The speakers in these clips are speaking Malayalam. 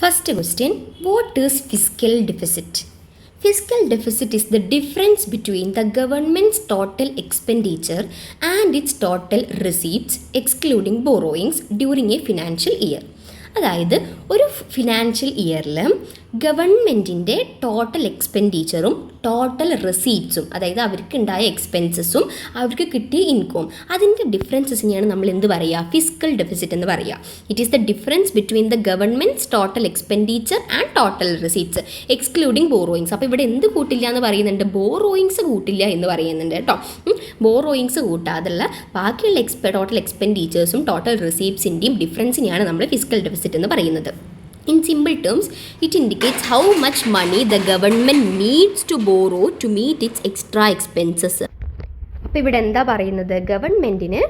First question, what is fiscal deficit? Fiscal deficit is the difference between the government's total expenditure and its total receipts excluding borrowings during a financial year. അതായത് ഒരു ഫിനാൻഷ്യൽ ഇയറിൽ ഗവൺമെൻറ്റിൻ്റെ ടോട്ടൽ എക്സ്പെൻഡിച്ചറും ടോട്ടൽ റെസീപ്റ്റ്സും, അതായത് അവർക്ക് ഉണ്ടായ എക്സ്പെൻസസും അവർക്ക് കിട്ടിയ ഇൻകവും, അതിൻ്റെ ഡിഫറൻസസിനെയാണ് നമ്മൾ എന്ത് പറയുക, ഫിസ്ക്കൽ ഡെഫിസിറ്റ് എന്ന് പറയുക. It is the difference between the governments total expenditure and total receipts excluding borrowings. അപ്പോൾ ഇവിടെ എന്ത് കൂട്ടില്ല എന്ന് പറയുന്നുണ്ട്, ബോറോയിങ്സ് കൂട്ടില്ല എന്ന് പറയുന്നുണ്ട് കേട്ടോ. ബോറോയിങ്സ് കൂട്ടാതുള്ള ബാക്കിയുള്ള ടോട്ടൽ എക്സ്പെൻഡിച്ചേഴ്സും ടോട്ടൽ റെസീപ്റ്റ്സിൻ്റെയും ഡിഫറൻസിനെയാണ് നമ്മൾ ഫിസ്ക്കൽ ഡെഫിസിറ്റ് എന്ന് പറയുന്നത്. In simple terms, it indicates how much money the government needs to borrow to meet its extra expenses. അപ്പോൾ ഇവിടെ എന്താ പറയുന്നത്, ഗവൺമെൻറ്റിന്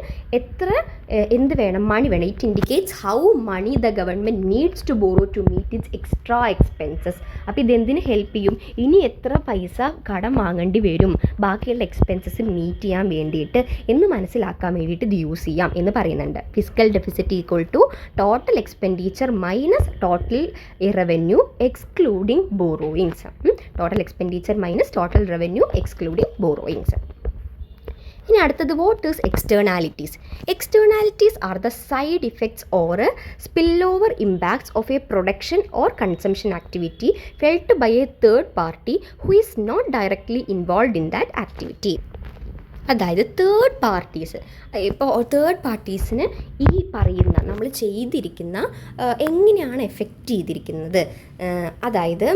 എന്ത് വേണം, മണി വേണം. It indicates how money the government needs to borrow to meet its extra expenses. അപ്പോൾ ഇതെന്തിന് ഹെൽപ്പ് ചെയ്യും, ഇനി എത്ര പൈസ കടം വാങ്ങേണ്ടി വരും ബാക്കിയുള്ള എക്സ്പെൻസസ് മീറ്റ് ചെയ്യാൻ വേണ്ടിയിട്ട് എന്ന് മനസ്സിലാക്കാൻ വേണ്ടിയിട്ട് ഇത് യൂസ് ചെയ്യാം എന്ന് പറയുന്നുണ്ട്. Fiscal deficit equal to total expenditure minus total revenue excluding borrowings. Total expenditure minus total revenue excluding borrowings. ഇനി അടുത്തത്, what is externalities? Externalities are the side effects or spill over impacts of a production or consumption activity felt by a third party who is not directly involved in that activity. അതായത് തേർഡ് പാർട്ടീസ്, ഇപ്പോൾ തേർഡ് പാർട്ടീസിന് ഈ പറയുന്ന നമ്മൾ ചെയ്തിരിക്കുന്ന എങ്ങനെയാണ് എഫക്റ്റ് ചെയ്തിരിക്കുന്നത്, അതായത്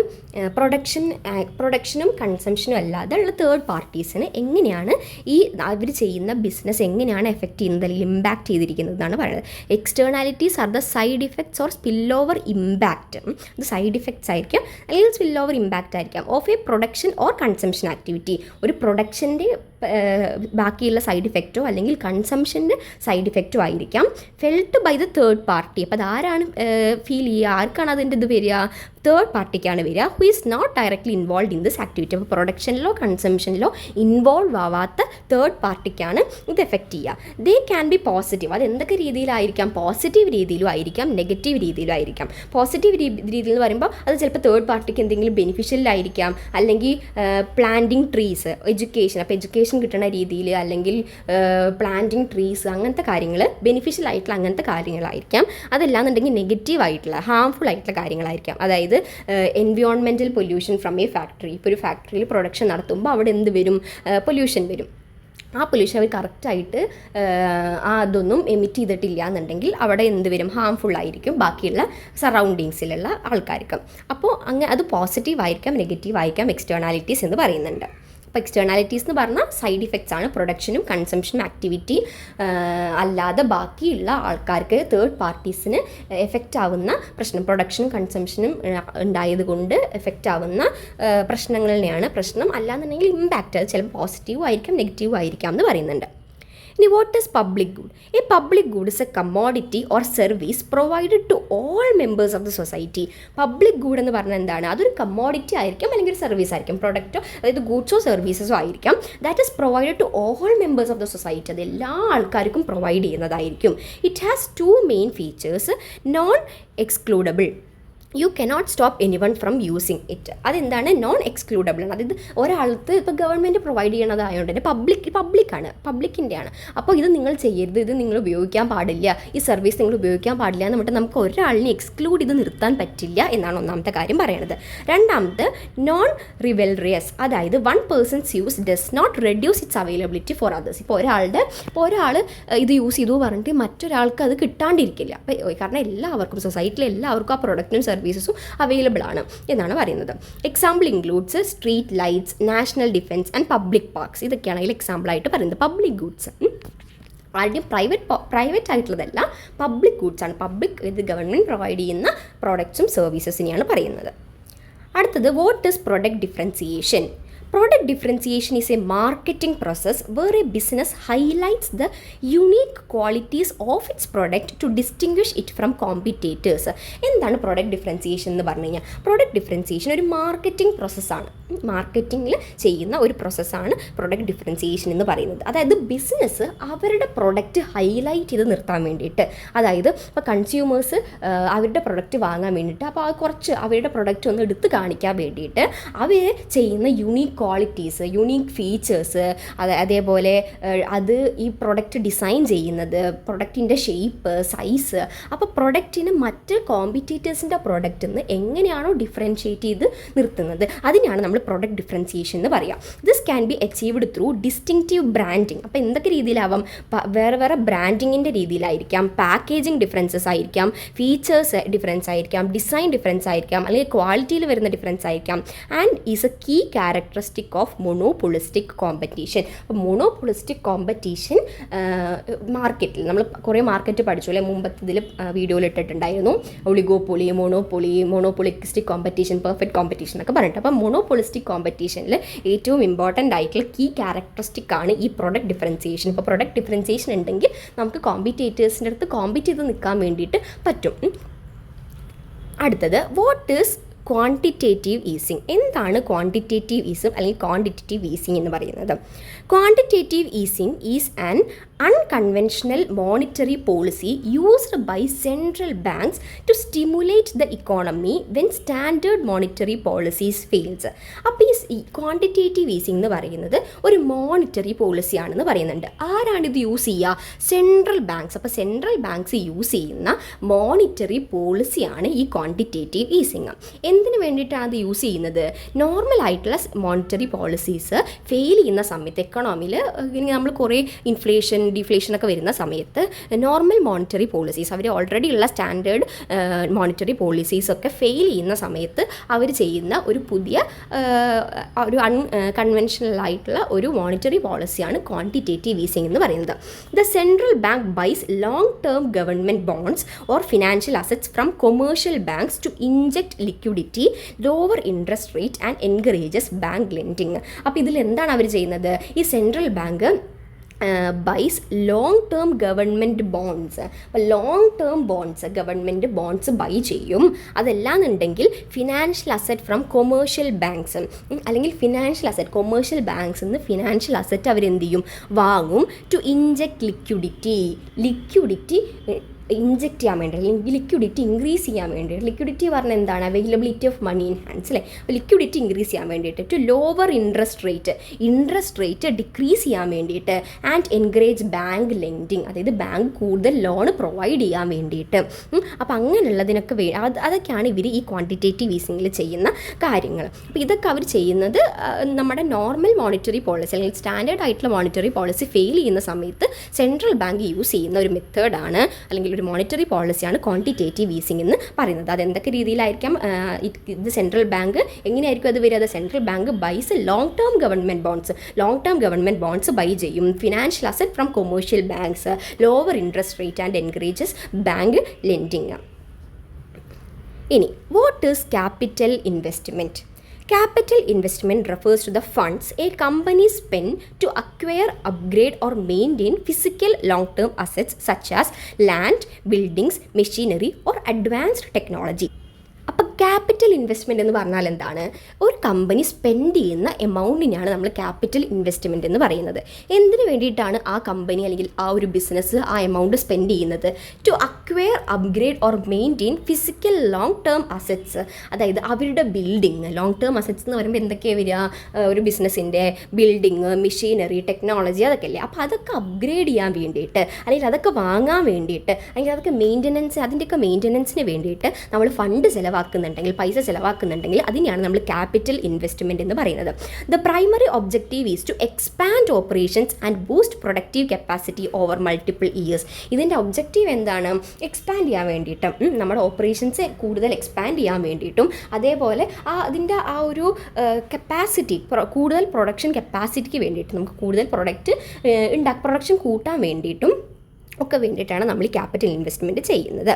പ്രൊഡക്ഷനും കൺസംഷനും അല്ലാതെ ഉള്ള തേർഡ് പാർട്ടീസിന് എങ്ങനെയാണ് ഈ അവർ ചെയ്യുന്ന ബിസിനസ് എങ്ങനെയാണ് എഫക്റ്റ് ചെയ്യുന്നത് അല്ലെങ്കിൽ ഇമ്പാക്റ്റ് ചെയ്തിരിക്കുന്നത് എന്നാണ് പറയുന്നത്. Externalities are the side effects or spill over impact. ഇത് സൈഡ് ഇഫക്ട്സ് ആയിരിക്കാം അല്ലെങ്കിൽ സ്പിൽ ഓവർ ഇമ്പാക്റ്റ് ആയിരിക്കാം of a production or consumption activity. ഒരു പ്രൊഡക്ഷൻ്റെ ബാക്കിയുള്ള സൈഡ് ഇഫക്റ്റോ അല്ലെങ്കിൽ കൺസംഷൻ്റെ സൈഡ് ഇഫക്റ്റോ ആയിരിക്കാം felt by the third party. അപ്പോൾ അതാരാണ് ഫീൽ ചെയ്യുക, ആർക്കാണ് അതിൻ്റെ ഇത് വരിക, തേർഡ് പാർട്ടിക്കാണ് വരിക, who is not directly involve in this activity. അപ്പോൾ പ്രൊഡക്ഷനിലോ കൺസംഷനിലോ ഇൻവോൾവ് ആവാത്ത തേർഡ് പാർട്ടിക്കാണ് ഇത് എഫക്റ്റ് ചെയ്യുക. They can be positive. അത് എന്തൊക്കെ രീതിയിലായിരിക്കാം, പോസിറ്റീവ് രീതിയിലും ആയിരിക്കാം നെഗറ്റീവ് രീതിയിലും ആയിരിക്കാം. പോസിറ്റീവ് രീതിയിൽ എന്ന് പറയുമ്പോൾ അത് ചിലപ്പോൾ തേർഡ് പാർട്ടിക്ക് എന്തെങ്കിലും ബെനിഫിഷ്യലായിരിക്കാം, അല്ലെങ്കിൽ പ്ലാന്റിങ് ട്രീസ്, എഡ്യൂക്കേഷൻ, അപ്പോൾ എഡ്യൂക്കേഷൻ കിട്ടുന്ന രീതിയിൽ അല്ലെങ്കിൽ പ്ലാന്റിങ് ട്രീസ് അങ്ങനത്തെ കാര്യങ്ങൾ ബെനിഫിഷ്യൽ ആയിട്ടുള്ള അങ്ങനത്തെ കാര്യങ്ങളായിരിക്കാം. അതല്ലാന്നുണ്ടെങ്കിൽ നെഗറ്റീവ് ആയിട്ടുള്ള ഹാംഫുൾ ആയിട്ടുള്ള കാര്യങ്ങളായിരിക്കാം. അതായത് environmental pollution from A factory. ഇപ്പോൾ ഒരു ഫാക്ടറിയിൽ പ്രൊഡക്ഷൻ നടത്തുമ്പോൾ അവിടെ എന്ത് വരും, പൊല്യൂഷൻ വരും. ആ പൊല്യൂഷൻ അവർ കറക്റ്റായിട്ട് അതൊന്നും എമിറ്റ് ചെയ്തിട്ടില്ല എന്നുണ്ടെങ്കിൽ അവിടെ എന്ത് വരും, ഹാംഫുൾ ആയിരിക്കും ബാക്കിയുള്ള സറൗണ്ടിങ്സിലുള്ള ആൾക്കാർക്ക്. അപ്പോൾ അങ്ങനെ അത് പോസിറ്റീവ് ആയിരിക്കാം നെഗറ്റീവ് ആയിരിക്കാം എക്സ്റ്റേണാലിറ്റീസ് എന്ന് പറയുന്നുണ്ട്. അപ്പോൾ എക്സ്റ്റേണാലിറ്റീസ് എന്ന് പറഞ്ഞാൽ സൈഡ് ഇഫക്ട്സ് ആണ്. പ്രൊഡക്ഷനും കൺസംഷനും ആക്ടിവിറ്റി അല്ലാതെ ബാക്കിയുള്ള ആൾക്കാർക്ക് തേർഡ് പാർട്ടീസിന് എഫക്റ്റ് ആവുന്ന പ്രശ്നം, പ്രൊഡക്ഷനും കൺസംഷനും ഉണ്ടായത് കൊണ്ട് എഫക്റ്റ് ആവുന്ന പ്രശ്നങ്ങളിനെയാണ് പ്രശ്നം. അല്ലാന്നുണ്ടെങ്കിൽ ഇമ്പാക്റ്റ് അത് ചിലപ്പോൾ പോസിറ്റീവും ആയിരിക്കാം നെഗറ്റീവും ആയിരിക്കാം എന്ന് പറയുന്നുണ്ട്. ഇനി what is public good? A public good is a commodity or service provided to all members of the society. Public good എന്ന് പറഞ്ഞാൽ എന്താണ്, അതൊരു കമ്മോഡിറ്റി ആയിരിക്കാം അല്ലെങ്കിൽ ഒരു സർവീസ് ആയിരിക്കും, പ്രൊഡക്റ്റോ അതായത് ഗുഡ്സോ സർവീസസോ ആയിരിക്കാം. That is provided to all members of the society. അത് എല്ലാ ആൾക്കാർക്കും പ്രൊവൈഡ് ചെയ്യുന്നതായിരിക്കും. It has two main features. Non excludable, you cannot stop any one from using it. അതെന്താണ്, നോൺ എക്സ്ക്ലൂഡബിൾ ആണ്. അതായത് ഒരാൾക്ക് ഇപ്പോൾ ഗവൺമെൻറ് പ്രൊവൈഡ് ചെയ്യണതായതുകൊണ്ട് തന്നെ പബ്ലിക്കാണ്, പബ്ലിക്കിൻ്റെയാണ്. അപ്പോൾ ഇത് നിങ്ങൾ ചെയ്യരുത്, ഇത് നിങ്ങൾ ഉപയോഗിക്കാൻ പാടില്ല, ഈ സർവീസ് നിങ്ങൾ ഉപയോഗിക്കാൻ പാടില്ല എന്ന് പറഞ്ഞിട്ട് നമുക്ക് ഒരാളിനെ എക്സ്ക്ലൂഡ് ചെയ്ത് നിർത്താൻ പറ്റില്ല എന്നാണ് ഒന്നാമത്തെ കാര്യം പറയണത്. രണ്ടാമത് നോൺ റിവൽറിയസ്, അതായത് one person's use does not reduce its availability for others. ഇപ്പോൾ ഒരാൾ ഇത് യൂസ് ചെയ്തു പറഞ്ഞിട്ട് മറ്റൊരാൾക്ക് അത് കിട്ടാണ്ടിരിക്കില്ല. അപ്പോൾ കാരണം എല്ലാവർക്കും സൊസൈറ്റിയിൽ എല്ലാവർക്കും ആ പ്രൊഡക്റ്റിനും സർവീസും അവൈലബിൾ ആണ് എന്നാണ് പറയുന്നത്. Example includes street lights, national defence and public parks. ഇതൊക്കെയാണ് അതിൽ എക്സാമ്പിളായിട്ട് പറയുന്നത്. പബ്ലിക് ഗുഡ്സ് ആദ്യം പ്രൈവറ്റ് ആയിട്ടുള്ളതല്ല, പബ്ലിക് ഗുഡ്സ് ആണ്. പബ്ലിക് ഇത് ഗവൺമെൻറ് പ്രൊവൈഡ് ചെയ്യുന്ന പ്രോഡക്ട്സും സർവീസസിനെയാണ് പറയുന്നത്. അടുത്തത്, what is product differentiation? Product differentiation is a marketing process where a business highlights the unique qualities of its product to distinguish it from competitors. എന്താണ് പ്രോഡക്റ്റ് ഡിഫറൻസിയേഷൻ എന്ന് പറഞ്ഞു കഴിഞ്ഞാൽ? പ്രോഡക്റ്റ് ഡിഫറൻസിയേഷൻ ഒരു മാർക്കറ്റിംഗ് പ്രോസസ്സാണ്. മാർക്കറ്റിങ്ങിൽ ചെയ്യുന്ന ഒരു പ്രോസസ്സാണ് പ്രോഡക്റ്റ് ഡിഫറൻസിയേഷൻ എന്ന് പറയുന്നത്. അതായത് ബിസിനസ് അവരുടെ പ്രൊഡക്റ്റ് ഹൈലൈറ്റ് ചെയ്ത് നിർത്താൻ വേണ്ടിയിട്ട്, അതായത് ഇപ്പോൾ കൺസ്യൂമേഴ്സ് അവരുടെ പ്രൊഡക്റ്റ് വാങ്ങാൻ വേണ്ടിയിട്ട്, അപ്പോൾ അത് കുറച്ച് അവരുടെ പ്രൊഡക്റ്റ് ഒന്ന് എടുത്ത് കാണിക്കാൻ വേണ്ടിയിട്ട് അവർ ചെയ്യുന്ന യുണീക്ക് ക്വാളിറ്റീസ്, യുണീക്ക് ഫീച്ചേഴ്സ്, അതേപോലെ അത് ഈ പ്രൊഡക്റ്റ് ഡിസൈൻ ചെയ്യുന്നത്, പ്രൊഡക്റ്റിൻ്റെ ഷേപ്പ്, സൈസ്, അപ്പോൾ പ്രൊഡക്റ്റിന് മറ്റ് കോമ്പറ്റീറ്റേഴ്സിൻ്റെ പ്രൊഡക്റ്റിൽ നിന്ന് എങ്ങനെയാണോ ഡിഫറൻഷ്യേറ്റ് ചെയ്ത് നിർത്തുന്നത്, അതിനാണ് നമ്മൾ പ്രൊഡക്റ്റ് ഡിഫറൻസിയേഷൻ എന്ന് പറയുക. This can be achieved through distinctive branding. അപ്പോൾ എന്തൊക്കെ രീതിയിലാവാം? വേറെ വേറെ ബ്രാൻഡിങ്ങിൻ്റെ രീതിയിലായിരിക്കാം, പാക്കേജിങ് ഡിഫറൻസസ് ആയിരിക്കാം, ഫീച്ചേഴ്സ് ഡിഫറൻസ് ആയിരിക്കാം, ഡിസൈൻ ഡിഫറൻസ് ആയിരിക്കാം, അല്ലെങ്കിൽ ക്വാളിറ്റിയിൽ വരുന്ന ഡിഫറൻസ് ആയിരിക്കാം. And is a key characteristic of monopolistic competition. അപ്പോൾ മൊണോപൊളിസ്റ്റിക് കോമ്പറ്റീഷൻ മാർക്കറ്റിൽ നമ്മൾ കുറേ മാർക്കറ്റ് പഠിച്ചു അല്ലേ, മുമ്പത്തിൽ വീഡിയോയിൽ ഇട്ടിട്ടുണ്ടായിരുന്നു. ഒളിഗോപ്പൊളി, മോണോപൊളിസ്റ്റിക് കോമ്പറ്റീഷൻ, പെർഫെക്റ്റ് കോമ്പറ്റീഷൻ ഒക്കെ പറഞ്ഞിട്ട്. അപ്പോൾ മോണോപൊളിസ്റ്റിക് കോമ്പറ്റീഷനിൽ ഏറ്റവും ഇമ്പോർട്ടൻ്റ് ആയിട്ടുള്ള കീ ക്യാരക്ടറിസ്റ്റിക് ആണ് ഈ പ്രൊഡക്റ്റ് ഡിഫറൻസിയേഷൻ. ഇപ്പോൾ പ്രൊഡക്റ്റ് ഡിഫറൻസിയേഷൻ ഉണ്ടെങ്കിൽ നമുക്ക് കോമ്പറ്റേറ്റേഴ്സിൻ്റെ അടുത്ത് കോമ്പറ്റ് ചെയ്ത് നിൽക്കാൻ വേണ്ടിയിട്ട് പറ്റും. അടുത്തത്, വാട്ട് ഈസ് ക്വാണ്ടിറ്റേറ്റീവ് ഈസിങ്? എന്താണ് ക്വാണ്ടിറ്റേറ്റീവ് ഈസിങ് അല്ലെങ്കിൽ ക്വാണ്ടിറ്റേറ്റീവ് ഈസിങ് എന്ന് പറയുന്നത്? Quantitative easing is an unconventional monetary policy used by central banks to stimulate the economy when standard monetary policies fails. അപ്പോൾ ഈ ക്വാണ്ടിറ്റേറ്റീവ് ഈസിങ് എന്ന് പറയുന്നത് ഒരു മോണിറ്ററി പോളിസിയാണെന്ന് പറയുന്നുണ്ട്. ആരാണിത് യൂസ് ചെയ്യുക? Central banks. അപ്പോൾ സെൻട്രൽ ബാങ്ക്സ് യൂസ് ചെയ്യുന്ന മോണിറ്ററി പോളിസിയാണ് ഈ ക്വാണ്ടിറ്റേറ്റീവ് ഈസിങ്. എന്തിനു വേണ്ടിയിട്ടാണ് അത് യൂസ് ചെയ്യുന്നത്? നോർമൽ ആയിട്ടുള്ള മോണിറ്ററി പോളിസീസ് ഫെയിൽ ചെയ്യുന്ന സമയത്ത് എക്കണോമിയിൽ നമ്മൾ കുറേ ഇൻഫ്ലേഷൻ, ഡിഫ്ലേഷൻ ഒക്കെ വരുന്ന സമയത്ത് നോർമൽ മോണിറ്ററി പോളിസീസ്, അവർ ഓൾറെഡി ഉള്ള സ്റ്റാൻഡേർഡ് മോണിറ്ററി പോളിസീസ് ഒക്കെ ഫെയിൽ ചെയ്യുന്ന സമയത്ത് അവർ ചെയ്യുന്ന ഒരു പുതിയ ഒരു അൺകൺവെൻഷണൽ ആയിട്ടുള്ള ഒരു മോണിറ്ററി പോളിസിയാണ് ക്വാണ്ടിറ്റേറ്റീവ് ഈസിങ് എന്ന് പറയുന്നത്. The central bank buys long term government bonds or financial assets from commercial banks to inject liquidity, lower interest rate and encourages bank lending. അപ്പോൾ ഇതിൽ എന്താണ് അവർ ചെയ്യുന്നത്? ഈ central bank buys long term government bonds. അപ്പോൾ long term bonds, government bonds buy ചെയ്യും. അതല്ലാന്നുണ്ടെങ്കിൽ financial asset from commercial banks, അല്ലെങ്കിൽ ഫിനാൻഷ്യൽ അസറ്റ് കൊമേഴ്ഷ്യൽ ബാങ്ക്സിൽ നിന്ന് ഫിനാൻഷ്യൽ അസറ്റ് അവരെന്ത് ചെയ്യും? വാങ്ങും. ടു ഇൻജെക്ട് ലിക്വിഡിറ്റി ഇൻജെക്റ്റ് ചെയ്യാൻ വേണ്ടി, അല്ലെങ്കിൽ ലിക്വിഡിറ്റി ഇൻക്രീസ് ചെയ്യാൻ വേണ്ടിയിട്ട്. ലിക്വിഡിറ്റി പറഞ്ഞാൽ എന്താണ്? Availability of money in hands അല്ലേ. അപ്പോൾ ലിക്വിഡിറ്റി ഇൻക്രീസ് ചെയ്യാൻ വേണ്ടിയിട്ട്. To lower interest rate decrease ചെയ്യാൻ വേണ്ടിയിട്ട്. ആൻഡ് എൻകറേജ് ബാങ്ക് ലെൻഡിങ്, അതായത് ബാങ്ക് കൂടുതൽ ലോൺ പ്രൊവൈഡ് ചെയ്യാൻ വേണ്ടിയിട്ട്. അപ്പോൾ അങ്ങനെയുള്ളതിനൊക്കെ അതൊക്കെയാണ് ഇവർ ഈ ക്വാണ്ടിറ്റേറ്റീവ് ഈസിങ്ങിൽ ചെയ്യുന്ന കാര്യങ്ങൾ. അപ്പോൾ ഇതൊക്കെ അവർ ചെയ്യുന്നത് നമ്മുടെ നോർമൽ മോണിറ്ററി പോളിസി അല്ലെങ്കിൽ സ്റ്റാൻഡേർഡ് ആയിട്ടുള്ള മോണിറ്ററി പോളിസി ഫെയിൽ ചെയ്യുന്ന സമയത്ത് സെൻട്രൽ ബാങ്ക് യൂസ് ചെയ്യുന്ന ഒരു മെത്തേഡാണ്, അല്ലെങ്കിൽ ഒരു മോണിറ്ററി പോളിസിയാണ് ക്വാണ്ടിറ്റേറ്റീവ് ഈസിങ് എന്ന് പറയുന്നത്. അതെന്തൊക്കെ രീതിയിലായിരിക്കാം? ഇത് സെൻട്രൽ ബാങ്ക് എങ്ങനെയായിരിക്കും അത് വരിക? Central bank buys long term government bonds buy ചെയ്യും. Financial asset from commercial banks, lower interest rate and encourages bank lending. ഇനി, what is capital investment? Capital investment refers to the funds a company spend to acquire, upgrade or maintain physical long-term assets such as land, buildings, machinery or advanced technology. അപ്പോൾ ക്യാപിറ്റൽ ഇൻവെസ്റ്റ്മെൻറ്റ് എന്ന് പറഞ്ഞാൽ എന്താണ്? ഒരു കമ്പനി സ്പെൻഡ് ചെയ്യുന്ന എമൗണ്ടിനാണ് നമ്മൾ ക്യാപിറ്റൽ ഇൻവെസ്റ്റ്മെൻറ്റ് എന്ന് പറയുന്നത്. എന്തിനു വേണ്ടിയിട്ടാണ് ആ കമ്പനി അല്ലെങ്കിൽ ആ ഒരു ബിസിനസ് ആ എമൗണ്ട് സ്പെൻഡ് ചെയ്യുന്നത്? To acquire, upgrade or maintain physical long term assets. അതായത് അവരുടെ ബിൽഡിങ്, ലോങ് ടേം അസറ്റ്സ് എന്ന് പറയുമ്പോൾ എന്തൊക്കെയാണ് വരിക? ഒരു ബിസിനസ്സിൻ്റെ ബിൽഡിങ്, മെഷീനറി, ടെക്നോളജി, അതൊക്കെ അല്ലേ. അപ്പോൾ അതൊക്കെ അപ്ഗ്രേഡ് ചെയ്യാൻ വേണ്ടിയിട്ട്, അല്ലെങ്കിൽ അതൊക്കെ വാങ്ങാൻ വേണ്ടിയിട്ട്, അല്ലെങ്കിൽ അതൊക്കെ മെയിൻ്റനൻസ്, അതിൻ്റെയൊക്കെ മെയിൻ്റനൻസിന് വേണ്ടിയിട്ട് നമ്മൾ ഫണ്ട് പൈസ ചിലവാക്കുന്നുണ്ടെങ്കിൽ അതിനെയാണ് നമ്മൾ ക്യാപിറ്റൽ ഇൻവെസ്റ്റ്മെൻറ്റ് എന്ന് പറയുന്നത്. The primary objective is to expand operations and boost productive capacity over multiple years. ഇതിൻ്റെ ഒബ്ജക്റ്റീവ് എന്താണ്? എക്സ്പാൻഡ് ചെയ്യാൻ വേണ്ടിയിട്ടും, നമ്മുടെ ഓപ്പറേഷൻസ് കൂടുതൽ എക്സ്പാൻഡ് ചെയ്യാൻ വേണ്ടിയിട്ടും, അതേപോലെ അതിൻ്റെ ആ ഒരു കപ്പാസിറ്റി, കൂടുതൽ പ്രൊഡക്ഷൻ കപ്പാസിറ്റിക്ക് വേണ്ടിയിട്ട്, നമുക്ക് കൂടുതൽ പ്രൊഡക്ഷൻ കൂട്ടാൻ വേണ്ടിയിട്ടും ഒക്കെ വേണ്ടിയിട്ടാണ് നമ്മൾ ഈ ക്യാപിറ്റൽ ഇൻവെസ്റ്റ്മെൻറ്റ് ചെയ്യുന്നത്.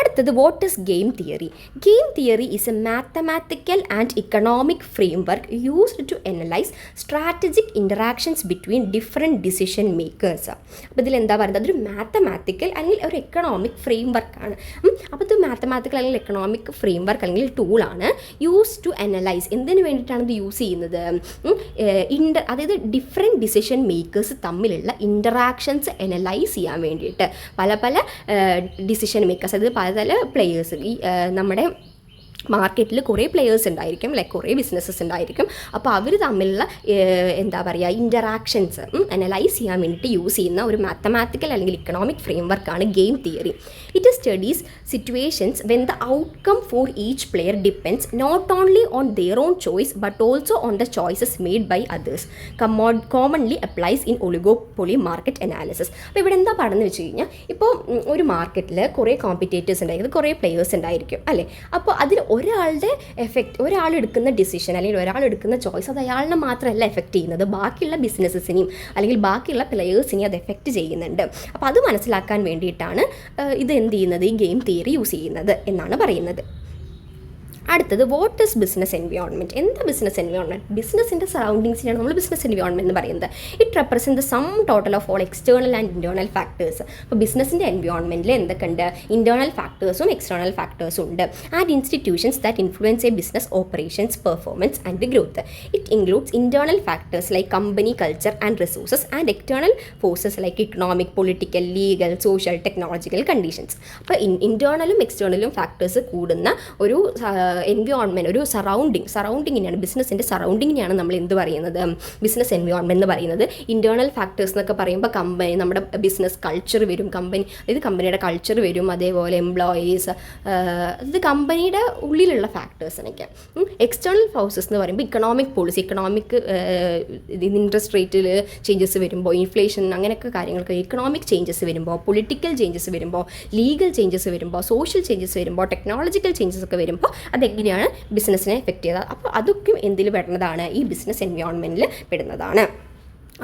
അടുത്തത് what is game theory. Game theory is a mathematical and economic framework used to analyze strategic interactions between different decision makers. അപ്പോൾ ഇതിലെന്താ പറയുന്നത്, അതൊരു മാത്തമാറ്റിക്കൽ അല്ലെങ്കിൽ ഒരു എക്കണോമിക് ഫ്രെയിംവർക്കാണ്. അപ്പോൾ ഇത് മാത്തമാറ്റിക്കൽ അല്ലെങ്കിൽ എക്കണോമിക് ഫ്രെയിംവർക്ക് അല്ലെങ്കിൽ ടൂളാണ് യൂസ് ടു അനലൈസ്. എന്തിനു വേണ്ടിയിട്ടാണ് ഇത് യൂസ് ചെയ്യുന്നത്, അതായത് ഡിഫറെൻറ്റ് ഡിസിഷൻ മേക്കേഴ്സ് തമ്മിലുള്ള ഇൻറ്ററാക്ഷൻസ് അനലൈസ് ചെയ്യാൻ വേണ്ടിയിട്ട്. പല പല ഡിസിഷൻ മേക്കേഴ്സ്, അതായത് പല പ്ലെയേഴ്സ്, ഈ നമ്മുടെ മാർക്കറ്റിൽ കുറേ പ്ലെയേഴ്സ് ഉണ്ടായിരിക്കും, ലൈക്ക് കുറേ ബിസിനസ്സസ് ഉണ്ടായിരിക്കും. അപ്പോൾ അവർ തമ്മിലുള്ള എന്താ പറയുക ഇൻറ്ററാക്ഷൻസ് അനലൈസ് ചെയ്യാൻ വേണ്ടിയിട്ട് യൂസ് ചെയ്യുന്ന ഒരു മാത്തമാറ്റിക്കൽ അല്ലെങ്കിൽ ഇക്കണോമിക് ഫ്രെയിംവർക്കാണ് game theory. It studies situations when the outcome for each player depends not only on their own choice but also on the choices made by others. Commonly applies in oligopoly market analysis. അപ്പോൾ ഇവിടെ എന്താ പറയുന്നത് വെച്ച് കഴിഞ്ഞാൽ, ഇപ്പോൾ ഒരു മാർക്കറ്റിൽ കുറേ കോമ്പറ്റേറ്റേഴ്സ് ഉണ്ടായിരിക്കും, കുറേ പ്ലെയേഴ്സ് ഉണ്ടായിരിക്കും അല്ലേ. അപ്പോൾ അതിൽ ഒരാളുടെ എഫക്റ്റ്, ഒരാളെടുക്കുന്ന ഡിസിഷൻ അല്ലെങ്കിൽ ഒരാളെടുക്കുന്ന ചോയ്സ് അത് അയാളിനെ മാത്രമല്ല എഫക്റ്റ് ചെയ്യുന്നത്, ബാക്കിയുള്ള ബിസിനസ്സസിനെയും അല്ലെങ്കിൽ ബാക്കിയുള്ള പ്ലെയേഴ്സിനെയും അത് എഫക്റ്റ് ചെയ്യുന്നുണ്ട്. അപ്പോൾ അത് മനസ്സിലാക്കാൻ വേണ്ടിയിട്ടാണ് ഇത് എന്ത് ചെയ്യുന്നത്, ഈ ഗെയിം തിയറി യൂസ് ചെയ്യുന്നത് എന്നാണ് പറയുന്നത്. അടുത്തത് വാട്ട് ഇസ് ബിസിനസ് എൻവയോൺമെൻറ്റ്. എന്താ ബിസിനസ് എൻവയോൺമെൻറ്റ്? ബിസിനസ്സിൻ്റെ സറൗണ്ടിങ്സിനാണ് നമ്മൾ ബിസിനസ് എൻവയോൺമെൻറ്റ് എന്ന് പറയുന്നത്. It represent the sum total of all external and internal factors. അപ്പോൾ ബിസിനസ്സിൻ്റെ എൻവയോൺമെൻറ്റിൽ എന്തൊക്കെ ഉണ്ട്, ഇൻറ്റേർണൽ ഫാക്ടേഴ്സും എക്സ്റ്റേണൽ ഫാക്ടേഴ്സും ഉണ്ട്. And institutions that influence A business operations performance and growth. It includes internal factors like company culture and resources and external forces like economic, political, legal, social, technological conditions. അപ്പോൾ ഇൻറ്റേർണലും എക്സ്റ്റേണലും ഫാക്ടേഴ്സ് കൂടുന്ന ഒരു എൻവയോൺമെൻറ്റ്, ഒരു സറൗണ്ടിങ്ങിനെയാണ്, ബിസിനസ്സിൻ്റെ സറൗണ്ടിങ്ങിനെയാണ് നമ്മൾ എന്ത് പറയുന്നത്, ബിസിനസ് എൻവയോൺമെൻറ്റ് എന്ന് പറയുന്നത്. ഇൻറ്റേർണൽ ഫാക്ടേഴ്സ് എന്നൊക്കെ പറയുമ്പോൾ കമ്പനി, നമ്മുടെ ബിസിനസ് കൾച്ചർ വരും, അതായത് കമ്പനിയുടെ കൾച്ചർ വരും, അതേപോലെ എംപ്ലോയീസ്, അത് കമ്പനിയുടെ ഉള്ളിലുള്ള ഫാക്ടേഴ്സിനൊക്കെ. എക്സ്റ്റേണൽ ഫോഴ്സസ് എന്ന് പറയുമ്പോൾ ഇക്കണോമിക് പോളിസി, ഇൻട്രസ്റ്റ് റേറ്റിൽ ചേഞ്ചസ് വരുമ്പോൾ, ഇൻഫ്ലേഷൻ, അങ്ങനെയൊക്കെ കാര്യങ്ങൾക്ക് ഇക്കണോമിക് ചേഞ്ചസ് വരുമ്പോൾ, പൊളിറ്റിക്കൽ ചേഞ്ചസ് വരുമ്പോൾ, ലീഗൽ ചേഞ്ചസ് വരുമ്പോൾ, സോഷ്യൽ ചേഞ്ചസ് വരുമ്പോൾ, ടെക്നോളജിക്കൽ ചേഞ്ചസ് ഒക്കെ വരുമ്പോൾ അതെങ്ങനെയാണ് ബിസിനസ്സിനെ എഫക്റ്റ് ചെയ്തത്. അപ്പോൾ അതൊക്കെ എന്തിൽ പെടുന്നതാണ്, ഈ ബിസിനസ് എൻവയോൺമെൻറ്റിൽ പെടുന്നതാണ്.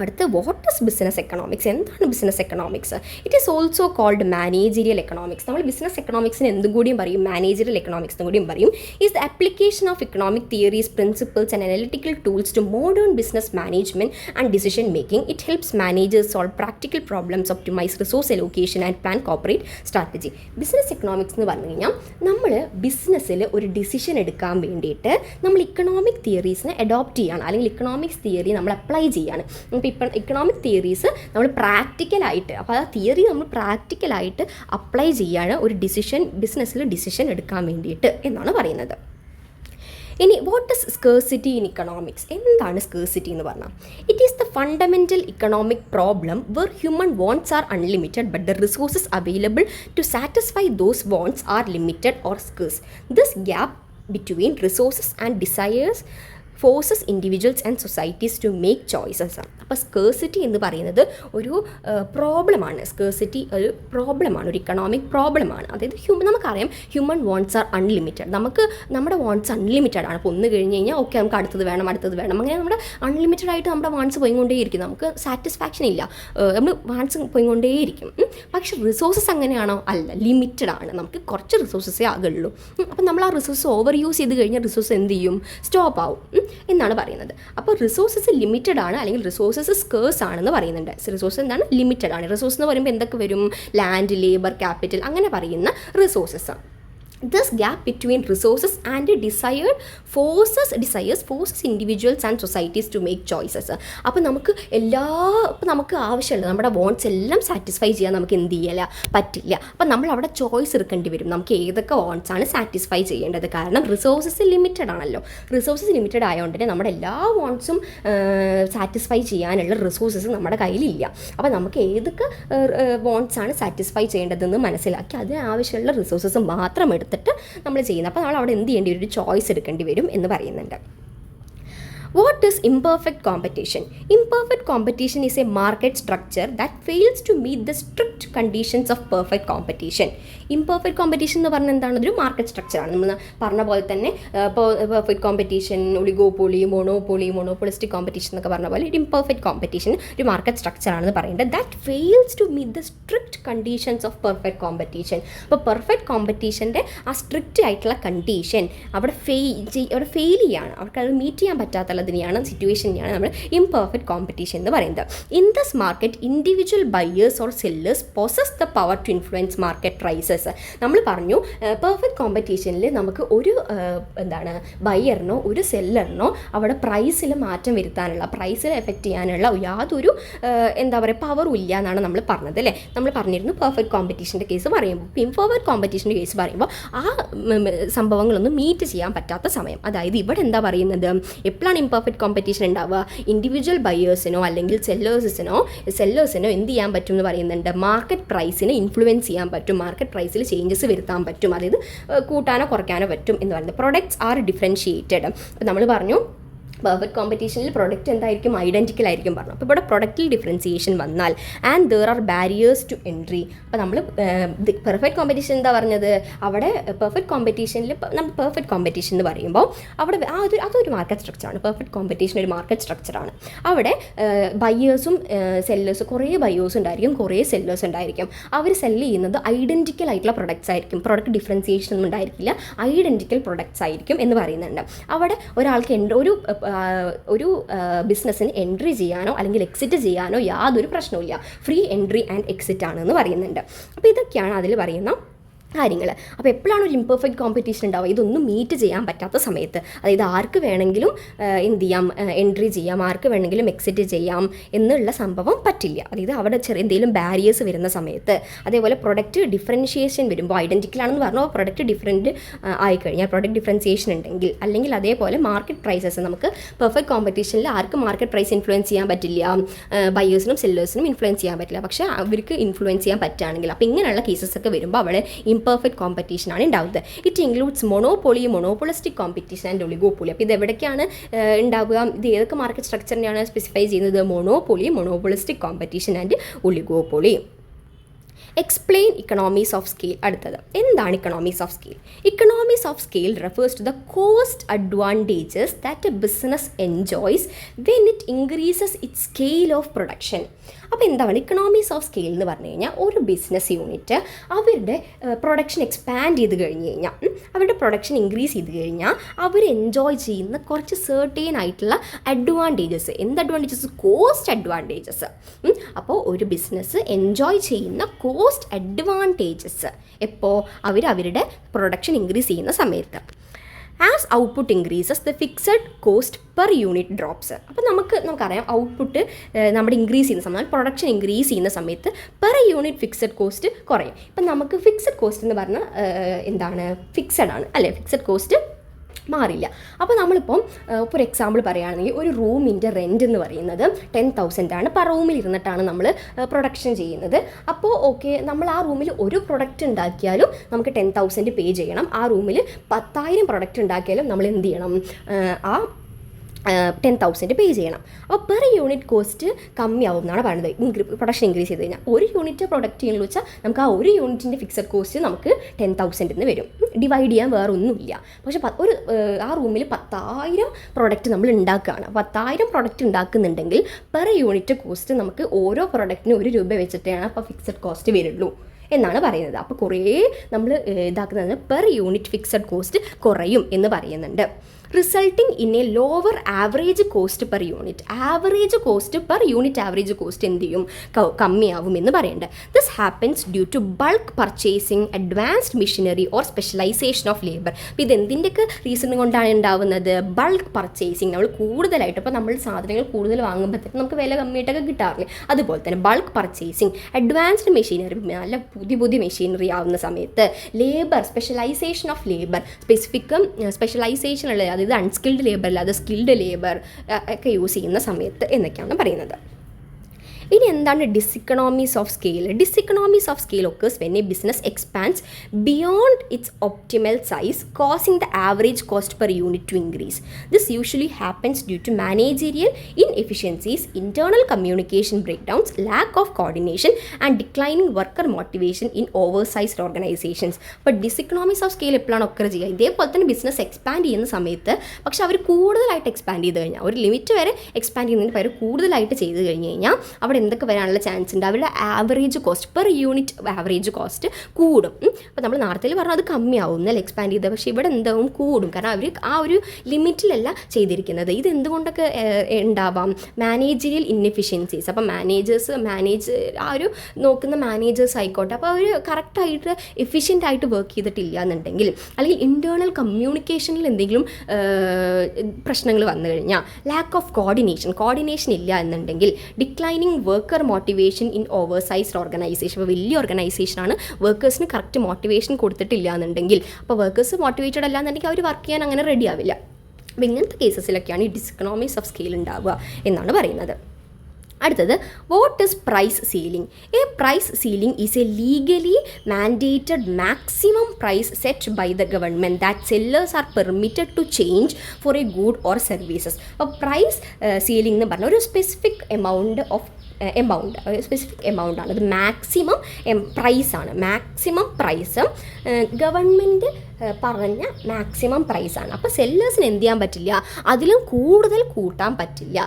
അടുത്ത് വാട്ട് ഇസ് ബിസിനസ് എക്കണോമിക്സ്. എന്താണ് business economics? It is also called managerial economics. നമ്മൾ ബിസിനസ് എക്കണോമിക്സിന് എന്തും കൂടിയും പറയും, മാനേജീരിയൽ എക്കണോമിക്സ് എന്നും കൂടിയും പറയും. Is the application of economic theories, principles and analytical tools to modern business management and decision making. It helps managers solve practical problems, optimize resource allocation and plan corporate strategy. Business economics എന്ന് പറഞ്ഞു കഴിഞ്ഞാൽ നമ്മൾ ബിസിനസ്സിൽ ഒരു ഡിസിഷൻ എടുക്കാൻ വേണ്ടിയിട്ട് നമ്മൾ ഇക്കണോമിക് തിയറീസിനെ അഡോപ്റ്റ് ചെയ്യുകയാണ്, അല്ലെങ്കിൽ ഇക്കണോമിക്സ് തിയറി നമ്മൾ അപ്ലൈ ചെയ്യുകയാണ്. ഇപ്പോൾ ഇക്കണോമിക് തിയറീസ് നമ്മൾ പ്രാക്ടിക്കലായിട്ട്, അപ്പോൾ ആ തിയറി നമ്മൾ പ്രാക്ടിക്കലായിട്ട് അപ്ലൈ ചെയ്യാണ് ഒരു ബിസിനസ്സിൽ ഡിസിഷൻ എടുക്കാൻ വേണ്ടിയിട്ട് എന്നാണ് പറയുന്നത്. ഇനി what is scarcity in economics. എന്താണ് സ്കേഴ്സിറ്റി എന്ന് പറഞ്ഞാൽ, it is the fundamental economic problem where human wants are unlimited but the resources available to satisfy those wants are limited or scarce. This gap between resources and desires forces individuals and societies to make choices ആണ്. അപ്പോൾ സ്കേഴ്സിറ്റി എന്ന് പറയുന്നത് ഒരു പ്രോബ്ലമാണ്. സ്കേഴ്സിറ്റി ഒരു പ്രോബ്ലമാണ്, ഒരു ഇക്കണോമിക് പ്രോബ്ലമാണ്. അതായത് നമുക്കറിയാം ഹ്യൂമൻ വാണ്ട്സ് ആർ അൺലിമിറ്റഡ്. നമ്മുടെ വാണ്ട്സ് അൺലിമിറ്റഡ് ആണ്. അപ്പോൾ ഒന്ന് കഴിഞ്ഞ് കഴിഞ്ഞാൽ ഓക്കെ നമുക്ക് അടുത്തത് വേണം, അങ്ങനെ നമ്മുടെ അൺലിമിറ്റഡ് ആയിട്ട് നമ്മുടെ വാണ്ട്സ് പോയിക്കൊണ്ടേയിരിക്കും, നമുക്ക് സാറ്റിസ്ഫാക്ഷൻ ഇല്ല, നമ്മൾ വാണ്ട്സ് പോയിക്കൊണ്ടേയിരിക്കും. പക്ഷേ റിസോഴ്സസ് അങ്ങനെയാണോ? അല്ല, ലിമിറ്റഡ് ആണ്, നമുക്ക് കുറച്ച് റിസോഴ്സസേ ആകുള്ളൂ. അപ്പോൾ നമ്മൾ ആ റിസോഴ്സ് ഓവർ യൂസ് ചെയ്ത് കഴിഞ്ഞാൽ റിസോഴ്സ് എന്ത് ചെയ്യും, സ്റ്റോപ്പ് ആവും എന്നാണ് പറയുന്നത്. അപ്പോൾ റിസോഴ്സസ് ലിമിറ്റഡ് ആണ്, അല്ലെങ്കിൽ റിസോഴ്സസ് സ്കേഴ്സ് ആണെന്ന് പറയുന്നുണ്ട്. റിസോഴ്സ് എന്താണ്, ലിമിറ്റഡ് ആണ്. റിസോഴ്സ് എന്ന് പറയുമ്പോൾ എന്തൊക്കെ വരും, ലാൻഡ്, ലേബർ, ക്യാപിറ്റൽ, അങ്ങനെ പറയുന്ന resources. This gap between resources and desired forces individuals and societies to make choices. അപ്പോൾ നമുക്ക് ആവശ്യമുള്ള നമ്മുടെ വോൺസ് എല്ലാം സാറ്റിസ്ഫൈ ചെയ്യാൻ നമുക്ക് എന്ത് ചെയ്യില്ല, പറ്റില്ല. അപ്പം നമ്മൾ അവിടെ ചോയ്സ് എടുക്കേണ്ടി വരും, നമുക്ക് ഏതൊക്കെ വോൺസ് ആണ് സാറ്റിസ്ഫൈ ചെയ്യേണ്ടത്. കാരണം റിസോഴ്സസ് ലിമിറ്റഡ് ആണല്ലോ. റിസോഴ്സസ് ലിമിറ്റഡ് ആയതുകൊണ്ട് തന്നെ നമ്മുടെ എല്ലാ വോൺസും സാറ്റിസ്ഫൈ ചെയ്യാനുള്ള റിസോഴ്സസ് നമ്മുടെ കയ്യിലില്ല. അപ്പോൾ നമുക്ക് ഏതൊക്കെ വോൺസ് ആണ് സാറ്റിസ്ഫൈ ചെയ്യേണ്ടതെന്ന് മനസ്സിലാക്കി അതിനാവശ്യമുള്ള റിസോഴ്സസ് മാത്രം എടുത്തിട്ട് നമ്മൾ ചെയ്യുന്നത്. അപ്പോൾ നമ്മൾ അവിടെ എന്ത് ചെയ്യേണ്ടി വരും, ഒരു ചോയ്സ് എടുക്കേണ്ടി വരും എന്ന് പറയുന്നുണ്ട്. What is imperfect competition? Imperfect competition is a market structure that fails to meet the strict conditions of perfect competition. Imperfect competition എന്ന് പറഞ്ഞാൽ എന്താണ്? അതൊരു മാർക്കറ്റ് സ്ട്രക്ചറാണ്. നമ്മൾ പറഞ്ഞ പോലെ തന്നെ perfect competition, oligopoly, monopolistic competition എന്നൊക്കെ പറഞ്ഞ പോലെ ഇംപെർഫെക്റ്റ് കോമ്പറ്റീഷൻ ഒരു മാർക്കറ്റ് സ്ട്രക്ചറാണെന്ന് പറയുന്നത്. That fails to meet the strict conditions of perfect competition. അപ്പോൾ പെർഫെക്റ്റ് കോമ്പറ്റീഷൻ്റെ ആ സ്ട്രിക്റ്റ് ആയിട്ടുള്ള കണ്ടീഷൻ അവിടെ ഫെയിൽ ചെയ്യാണ്, അവർക്ക് അത് മീറ്റ് ചെയ്യാൻ പറ്റാത്തുള്ളതിനെയാണ് സിറ്റുവേഷനെയാണ് നമ്മൾ ഇംപെർഫെക്റ്റ് കോമ്പറ്റീഷൻ എന്ന് പറയുന്നത്. In this market individual buyers or sellers possess the power to influence market prices. നമ്മൾ പറഞ്ഞു പെർഫെക്റ്റ് കോമ്പറ്റീഷനിൽ നമുക്ക് ഒരു ബയറിനോ ഒരു സെല്ലറിനോ അവിടെ പ്രൈസിൽ മാറ്റം വരുത്താനുള്ള, പ്രൈസിൽ എഫക്റ്റ് ചെയ്യാനുള്ള യാതൊരു പവറും ഇല്ല എന്നാണ് നമ്മൾ പറഞ്ഞത് അല്ലേ. നമ്മൾ പറഞ്ഞിരുന്നു പെർഫെക്റ്റ് കോമ്പറ്റീഷൻ്റെ കേസ് പറയുമ്പോൾ. ഇംപെർഫെക്റ്റ് കോമ്പറ്റീഷൻ്റെ കേസ് പറയുമ്പോൾ ആ സംഭവങ്ങളൊന്നും മീറ്റ് ചെയ്യാൻ പറ്റാത്ത സമയം, അതായത് ഇവിടെ എന്താ പറയുന്നത്, എപ്പോഴാണ് ഇംപെർഫെക്റ്റ് കോമ്പറ്റീഷൻ ഉണ്ടാവുക? ഇൻഡിവിജ്വൽ ബയേഴ്സിനോ അല്ലെങ്കിൽ സെല്ലേഴ്സിനോ എന്ത് ചെയ്യാൻ പറ്റും എന്ന് പറയുന്നുണ്ട്, മാർക്കറ്റ് പ്രൈസിനെ ഇൻഫ്ലുവൻസ് ചെയ്യാൻ പറ്റും, മാർക്കറ്റ് പ്രൈസിൽ ചേഞ്ചസ് വരുത്താൻ പറ്റും, അതായത് കൂട്ടാനോ കുറയ്ക്കാനോ പറ്റും എന്ന് പറയുന്നത്. Products are differentiated. അപ്പോൾ നമ്മൾ പറഞ്ഞു പെർഫെക്റ്റ് കോമ്പറ്റീഷനിൽ പ്രൊഡക്റ്റ് എന്തായിരിക്കും, ഐഡൻറ്റിക്കൽ ആയിരിക്കും പറഞ്ഞു. അപ്പോൾ ഇവിടെ പ്രൊഡക്റ്റിൽ ഡിഫറൻസിയേഷൻ വന്നാൽ and there are barriers to entry. അപ്പോൾ നമ്മൾ പെർഫെക്റ്റ് കോമ്പറ്റീഷൻ എന്താ പറഞ്ഞത്, അവിടെ പെർഫെക്റ്റ് കോമ്പറ്റീഷനിൽ നമ്മൾ പെർഫെക്റ്റ് കോമ്പറ്റീഷൻ എന്ന് പറയുമ്പോൾ അവിടെ അതൊരു മാർക്കറ്റ് സ്ട്രക്ചറാണ്. പെർഫെക്റ്റ് കോമ്പറ്റീഷൻ ഒരു മാർക്കറ്റ് സ്ട്രക്ചറാണ്. അവിടെ ബയേഴ്സും സെല്ലേഴ്സും, കുറേ ബയേഴ്സ് ഉണ്ടായിരിക്കും, കുറേ സെല്ലേഴ്സ് ഉണ്ടായിരിക്കും. അവർ സെല്ല് ചെയ്യുന്നത് ഐഡൻറ്റിക്കൽ ആയിട്ടുള്ള പ്രൊഡക്ട്സ് ആയിരിക്കും, പ്രൊഡക്റ്റ് ഡിഫറൻസിയേഷൻ ഒന്നും ഉണ്ടായിരിക്കില്ല, ഐഡൻറ്റിക്കൽ പ്രൊഡക്ട്സ് ആയിരിക്കും എന്ന് പറയുന്നുണ്ട്. അവിടെ ഒരാൾക്ക് ഒരു ബിസിനസ്സിന് എൻട്രി ചെയ്യാനോ അല്ലെങ്കിൽ എക്സിറ്റ് ചെയ്യാനോ യാതൊരു പ്രശ്നവുമില്ല, ഫ്രീ എൻട്രി ആൻഡ് എക്സിറ്റ് ആണെന്ന് പറയുന്നുണ്ട്. അപ്പോൾ ഇതൊക്കെയാണ് അതിൽ പറയുന്ന കാര്യങ്ങൾ. അപ്പോൾ എപ്പോഴാണ് ഒരു ഇംപെർഫെക്റ്റ് കോമ്പറ്റീഷൻ ഉണ്ടാവുക? ഇതൊന്നും മീറ്റ് ചെയ്യാൻ പറ്റാത്ത സമയത്ത്, അതായത് ആർക്ക് വേണമെങ്കിലും എന്ത് ചെയ്യാം, എൻട്രി ചെയ്യാം, ആർക്ക് വേണമെങ്കിലും എക്സിറ്റ് ചെയ്യാം എന്നുള്ള സംഭവം പറ്റില്ല. അതായത് അവിടെ എന്തെങ്കിലും ബാരിയേഴ്സ് വരുന്ന സമയത്ത്, അതേപോലെ പ്രൊഡക്റ്റ് ഡിഫറൻഷിയേഷൻ വരുമ്പോൾ, ഐഡൻറ്റിക്കൽ ആണെന്ന് പറഞ്ഞാൽ പ്രൊഡക്റ്റ് ഡിഫറൻറ്റ് ആയിക്കഴിഞ്ഞാൽ, പ്രൊഡക്റ്റ് ഡിഫറൻസിയേഷൻ ഉണ്ടെങ്കിൽ, അല്ലെങ്കിൽ അതേപോലെ മാർക്കറ്റ് പ്രൈസസ്, നമുക്ക് പെർഫെക്റ്റ് കോമ്പറ്റീഷനിൽ ആർക്കും മാർക്കറ്റ് പ്രൈസ് ഇൻഫ്ലുവൻസ് ചെയ്യാൻ പറ്റില്ല, ബയേഴ്സിനും സെല്ലേഴ്സിനും ഇൻഫ്ലുവൻസ് ചെയ്യാൻ പറ്റില്ല, പക്ഷേ അവർക്ക് ഇൻഫ്ലുവൻസ് ചെയ്യാൻ പറ്റുകയാണെങ്കിൽ, അപ്പോൾ ഇങ്ങനെയുള്ള കേസസ് ഒക്കെ വരുമ്പോൾ അവിടെ ഇംപെർഫെക്റ്റ് കോമ്പറ്റീഷൻ ആണ് ഉണ്ടാവുന്നത്. It includes monopoly, monopolistic competition and oligopoly. അപ്പോൾ ഇത് എവിടേക്കാണ് ഉണ്ടാവുക? ഇത് ഏതൊക്കെ മാർക്കറ്റ് സ്ട്രക്ചറിനെയാണ് സ്പെസിഫൈ ചെയ്യുന്നത്? Monopoly, monopolistic competition and oligopoly. Explain economies of scale. അടുത്തത് എന്താണ് economies of scale? Economies of scale refers to the cost advantages that a business enjoys when it increases it scale of production. അപ്പോൾ എന്താണ് ഇക്കണോമീസ് ഓഫ് സ്കെയിൽ എന്ന് പറഞ്ഞു കഴിഞ്ഞാൽ, ഒരു ബിസിനസ് യൂണിറ്റ് അവരുടെ പ്രൊഡക്ഷൻ എക്സ്പാൻഡ് ചെയ്ത് കഴിഞ്ഞ് കഴിഞ്ഞാൽ, അവരുടെ പ്രൊഡക്ഷൻ ഇൻക്രീസ് ചെയ്ത് കഴിഞ്ഞാൽ അവർ എൻജോയ് ചെയ്യുന്ന കുറച്ച് സെർട്ടൈൻ ആയിട്ടുള്ള അഡ്വാൻറ്റേജസ്. എന്ത് അഡ്വാൻറ്റേജസ്? Cost advantages. അപ്പോൾ ഒരു ബിസിനസ് എൻജോയ് ചെയ്യുന്ന കോസ്റ്റ് അഡ്വാൻറ്റേജസ് എപ്പോൾ? അവരുടെ പ്രൊഡക്ഷൻ ഇൻക്രീസ് ചെയ്യുന്ന സമയത്ത്. As output increases the fixed cost per unit drops. അപ്പോൾ നമുക്കറിയാം ഔട്ട്പുട്ട് നമ്മുടെ ഇൻക്രീസ് ചെയ്യുന്ന സമയത്ത്, പ്രൊഡക്ഷൻ ഇൻക്രീസ് ചെയ്യുന്ന സമയത്ത് പെർ യൂണിറ്റ് ഫിക്സഡ് കോസ്റ്റ് കുറയും. ഇപ്പം നമുക്ക് ഫിക്സഡ് കോസ്റ്റ് എന്ന് പറഞ്ഞാൽ എന്താണ്? ഫിക്സഡ് ആണ് അല്ലേ, ഫിക്സഡ് കോസ്റ്റ് മാറില്ല. അപ്പോൾ നമ്മളിപ്പം ഒരു എക്സാമ്പിൾ പറയുകയാണെങ്കിൽ, ഒരു റൂമിൻ്റെ റെൻറ്റ് എന്ന് പറയുന്നത് 10,000 ആണ്. അപ്പോൾ ആ റൂമിൽ ഇരുന്നിട്ടാണ് നമ്മൾ പ്രൊഡക്ഷൻ ചെയ്യുന്നത്. അപ്പോൾ ഓക്കെ, നമ്മൾ ആ റൂമിൽ ഒരു പ്രൊഡക്റ്റ് ഉണ്ടാക്കിയാലും നമുക്ക് 10,000 പേ ചെയ്യണം. ആ റൂമിൽ 10,000 പ്രൊഡക്റ്റ് ഉണ്ടാക്കിയാലും നമ്മൾ എന്ത് ചെയ്യണം? ആ 10,000 പേ ചെയ്യണം. അപ്പോൾ പെർ യൂണിറ്റ് കോസ്റ്റ് കമ്മിയാവും എന്നാണ് പറയുന്നത്, പ്രൊഡക്ഷൻ ഇൻക്രീസ് ചെയ്ത് കഴിഞ്ഞാൽ. ഒരു യൂണിറ്റ് പ്രൊഡക്റ്റ് ചെയ്യുന്നത് വെച്ചാൽ നമുക്ക് ആ ഒരു യൂണിറ്റിൻ്റെ ഫിക്സഡ് കോസ്റ്റ് നമുക്ക് 10,000 വരും. ഡിവൈഡ് ചെയ്യാൻ വേറെ ഒന്നുമില്ല. പക്ഷേ ആ റൂമിൽ 10,000 പ്രൊഡക്റ്റ് നമ്മൾ ഉണ്ടാക്കുകയാണ്. 10,000 പ്രൊഡക്റ്റ് ഉണ്ടാക്കുന്നുണ്ടെങ്കിൽ പെർ യൂണിറ്റ് കോസ്റ്റ് നമുക്ക് ഓരോ പ്രൊഡക്റ്റിന് 1 രൂപ വെച്ചിട്ടാണ് അപ്പോൾ ഫിക്സഡ് കോസ്റ്റ് വരുള്ളൂ എന്നാണ് പറയുന്നത്. അപ്പോൾ കുറേ നമ്മൾ ഇതാക്കുന്നത് പെർ യൂണിറ്റ് ഫിക്സഡ് കോസ്റ്റ് കുറയും എന്ന് പറയുന്നുണ്ട്. Resulting in a lower average cost per unit. Average cost per unit average cost എന്ത് ചെയ്യും? കമ്മിയാവും എന്ന് പറയുന്നുണ്ട്. This happens due to bulk purchasing, advanced machinery or specialization of labour. അപ്പോൾ ഇത് എന്തിൻ്റെയൊക്കെ റീസൺ കൊണ്ടാണ് ഉണ്ടാവുന്നത്? Bulk purchasing. നമ്മൾ കൂടുതലായിട്ട്, ഇപ്പോൾ നമ്മൾ സാധനങ്ങൾ കൂടുതൽ വാങ്ങുമ്പോഴത്തേക്കും നമുക്ക് വില കമ്മിയായിട്ടൊക്കെ കിട്ടാറില്ലേ, അതുപോലെ തന്നെ ബൾക്ക് പർച്ചേസിങ്, അഡ്വാൻസ്ഡ് മെഷീനറി, നല്ല പുതിയ മെഷീനറി ആവുന്ന സമയത്ത്, labour, specialisation of labour, specialisation ഉള്ള, അതായത് അൺസ്കിൽഡ് ലേബർ അല്ലാതെ സ്കിൽഡ് ലേബർ ഒക്കെ യൂസ് ചെയ്യുന്ന സമയത്ത് എന്നൊക്കെയാണ് പറയുന്നത്. ഇനി എന്താണ് diseconomies of scale? Diseconomies of scale occurs when a business expands beyond its optimal size, causing the average cost per unit to increase. This usually happens due to managerial inefficiencies, internal communication breakdowns, lack of coordination, and declining worker motivation in oversized organizations. അപ്പോൾ ഡിസിക്കണോമീസ് ഓഫ് സ്കെയിൽ എപ്പോഴാണ് ഒക്കർ ചെയ്യുക? ഇതേപോലെ തന്നെ ബിസിനസ് എക്സ്പാൻഡ് ചെയ്യുന്ന സമയത്ത് പക്ഷേ അവർ കൂടുതലായിട്ട് എക്സ്പാൻഡ് ചെയ്ത് കഴിഞ്ഞാൽ, ഒരു ലിമിറ്റ് വരെ എക്സ്പാൻഡ് ചെയ്യുന്നതിന് പകരം കൂടുതലായിട്ട് ചെയ്ത് കഴിഞ്ഞ് കഴിഞ്ഞാൽ അവിടെ എന്തൊക്കെ വരാനുള്ള ചാൻസ് ഉണ്ട്? അവരുടെ average cost per unit average cost കൂടും. അപ്പോൾ നമ്മൾ നേരത്തെ പറഞ്ഞു അത് കമ്മിയാവും എന്നല്ല എക്സ്പാൻഡ് ചെയ്തത്, പക്ഷേ ഇവിടെ എന്താവും? കൂടും. കാരണം അവർ ആ ഒരു ലിമിറ്റിലല്ല ചെയ്തിരിക്കുന്നത്. ഇത് എന്തുകൊണ്ടൊക്കെ ഉണ്ടാവാം? Managerial inefficiencies. അപ്പോൾ ആ ഒരു നോക്കുന്ന മാനേജേഴ്സ് ആയിക്കോട്ടെ, അപ്പോൾ അവർ കറക്റ്റായിട്ട് എഫിഷ്യൻ്റ് ആയിട്ട് വർക്ക് ചെയ്തിട്ടില്ല എന്നുണ്ടെങ്കിൽ, അല്ലെങ്കിൽ ഇൻറ്റേർണൽ കമ്മ്യൂണിക്കേഷനിൽ എന്തെങ്കിലും പ്രശ്നങ്ങൾ വന്നു കഴിഞ്ഞാൽ, ലാക്ക് ഓഫ് കോർഡിനേഷൻ ഇല്ല എന്നുണ്ടെങ്കിൽ, declining worker motivation in oversized organisation. അപ്പോൾ വലിയ ഓർഗനൈസേഷനാണ്, വർക്കേഴ്സിന് കറക്റ്റ് മോട്ടിവേഷൻ കൊടുത്തിട്ടില്ല എന്നുണ്ടെങ്കിൽ, അപ്പോൾ വർക്കേഴ്സ് മോട്ടിവേറ്റഡ് അല്ല എന്നുണ്ടെങ്കിൽ അവർ വർക്ക് ചെയ്യാൻ അങ്ങനെ റെഡി ആവില്ല. അപ്പോൾ ഇങ്ങനത്തെ കേസസിലൊക്കെയാണ് ഈ ഡിസ്ഇക്കണോമീസ് ഓഫ് സ്കെയിൽ ഉണ്ടാവുക എന്നാണ് പറയുന്നത്. അടുത്തത്, what is price ceiling? A price ceiling is a legally mandated maximum price set by the government that sellers are permitted to change for a good or services. അപ്പോൾ പ്രൈസ് സീലിംഗ് എന്ന് പറഞ്ഞാൽ ഒരു സ്പെസിഫിക് സ്പെസിഫിക് എമൗണ്ടാണ്. അത് മാക്സിമം പ്രൈസാണ്. മാക്സിമം പ്രൈസ് ഗവൺമെൻറ് പറഞ്ഞ മാക്സിമം പ്രൈസാണ്. അപ്പോൾ സെല്ലേഴ്സിന് എന്ത് ചെയ്യാൻ പറ്റില്ല? അതിലും കൂടുതൽ കൂട്ടാൻ പറ്റില്ല.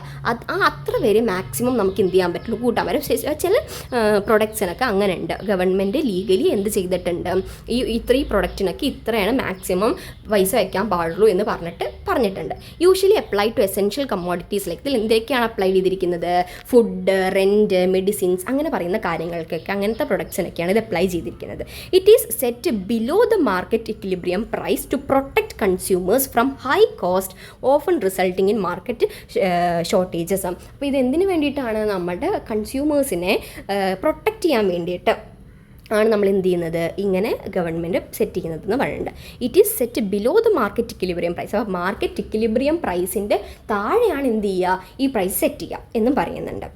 അത്ര വരെ മാക്സിമം നമുക്ക് എന്ത് ചെയ്യാൻ പറ്റുള്ളൂ? കൂട്ടാൻ പറ്റും. ചില പ്രൊഡക്ട്സിനൊക്കെ അങ്ങനെ ഉണ്ട്. ഗവൺമെൻറ് ലീഗലി എന്ത് ചെയ്തിട്ടുണ്ട്? ഈ പ്രൊഡക്റ്റിനൊക്കെ ഇത്രയാണ് മാക്സിമം പൈസ വയ്ക്കാൻ പാടുള്ളൂ എന്ന് പറഞ്ഞിട്ടുണ്ട്. Usually apply to essential commodities like ഇതിൽ എന്തൊക്കെയാണ് അപ്ലൈ ചെയ്തിരിക്കുന്നത്? ഫുഡ്, റെൻറ്റ്, മെഡിസിൻസ് അങ്ങനെ പറയുന്ന കാര്യങ്ങൾക്കൊക്കെ, അങ്ങനത്തെ പ്രൊഡക്ട്സിനൊക്കെയാണ് ഇത് അപ്ലൈ ചെയ്തിരിക്കുന്നത്. It is set below the market equilibrium price to protect consumers from high cost, often resulting in market shortages. അപ്പോൾ ഇത് എന്തിനു വേണ്ടിയിട്ടാണ്? നമ്മുടെ കൺസ്യൂമേഴ്സിനെ പ്രൊട്ടക്റ്റ് ചെയ്യാൻ വേണ്ടിയിട്ട് ആണ് നമ്മൾ എന്ത് ചെയ്യുന്നത്? ഇങ്ങനെ ഗവൺമെൻറ് സെറ്റ് ചെയ്യുന്നതെന്ന് പറയുന്നുണ്ട്. It is set below the market equilibrium price. അപ്പോൾ മാർക്കറ്റ് ഇക്വിലിബ്രിയം പ്രൈസിൻ്റെ താഴെയാണ് എന്ത് ചെയ്യുക? ഈ പ്രൈസ് സെറ്റ് ചെയ്യുക എന്നും പറയുന്നുണ്ട്.